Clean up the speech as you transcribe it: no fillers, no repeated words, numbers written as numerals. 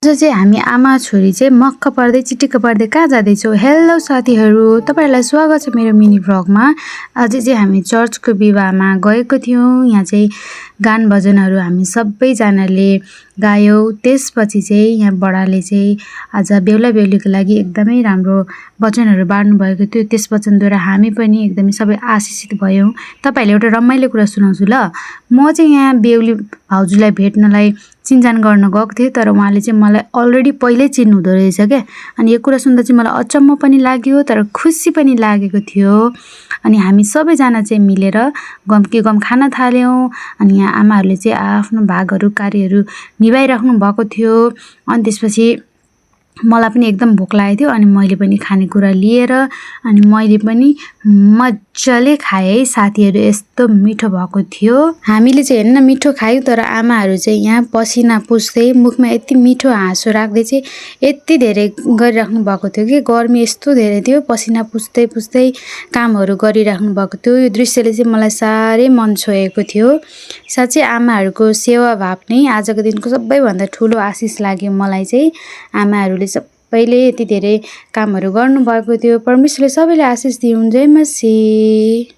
आज चाहिँ हामी आमा छोरी चाहिँ मक्क पर्दै चिटिक्क पर्दै कहाँ जाँदैछौँ। हेलो साथीहरू, तपाईँहरूलाई स्वागत छ मेरो मिनी भ्लगमा। आज चाहिँ हामी चर्चको विवाहमा गएको थियौँ। यहाँ चाहिँ गान भजनहरू हामी सबैजनाले गायौँ। त्यसपछि चाहिँ यहाँ बडाले चाहिँ आज बेहुला बेहुलीको लागि एकदमै राम्रो वचनहरू बाँड्नु भएको थियो। त्यस वचनद्वारा हामी पनि एकदमै सबै आशिषित भयौँ। तपाईँहरूले एउटा रमाइलो कुरा सुनाउँछु ल। म चाहिँ यहाँ बेहुली भाउजूलाई भेट्नलाई चिनजान गर्न गएको थिएँ, तर उहाँले चाहिँ मलाई अलरेडी पहिल्यै चिन्नु हुँदो रहेछ क्या। अनि यो कुरा सुन्दा चाहिँ मलाई अचम्म पनि लाग्यो, तर खुसी पनि लागेको थियो। अनि हामी सबैजना चाहिँ मिलेर गम के गम खान थाल्यौँ। अनि यहाँ आमाहरूले चाहिँ आफ्नो भागहरू कार्यहरू निभाइराख्नु भएको थियो। अनि त्यसपछि मलाई पनि एकदम भोक लागेको थियो। अनि मैले पनि खानेकुरा लिएर अनि मैले पनि मजाले खाएँ है। साथीहरू यस्तो मिठो भएको थियो। हामीले चाहिँ हेर्न मिठो खायौँ, तर आमाहरू चाहिँ यहाँ पसिना पुस्दै मुखमा यति मिठो हाँसो राख्दै चाहिँ यति धेरै गरिराख्नु भएको थियो कि गर्मी यस्तो धेरै थियो। पसिना पुस्दै पुस्दै कामहरू गरिराख्नु भएको थियो। यो दृश्यले चाहिँ मलाई साह्रै मन छोएको थियो। साँच्चै आमाहरूको सेवा भाव नै आजको दिनको सबैभन्दा ठुलो आशिष लाग्यो मलाई चाहिँ। आमाहरूले सबैले यति धेरै कामहरू गर्नुभएको थियो। परमेश्वरले सबैले आशिष दिउन्। जय मसीह।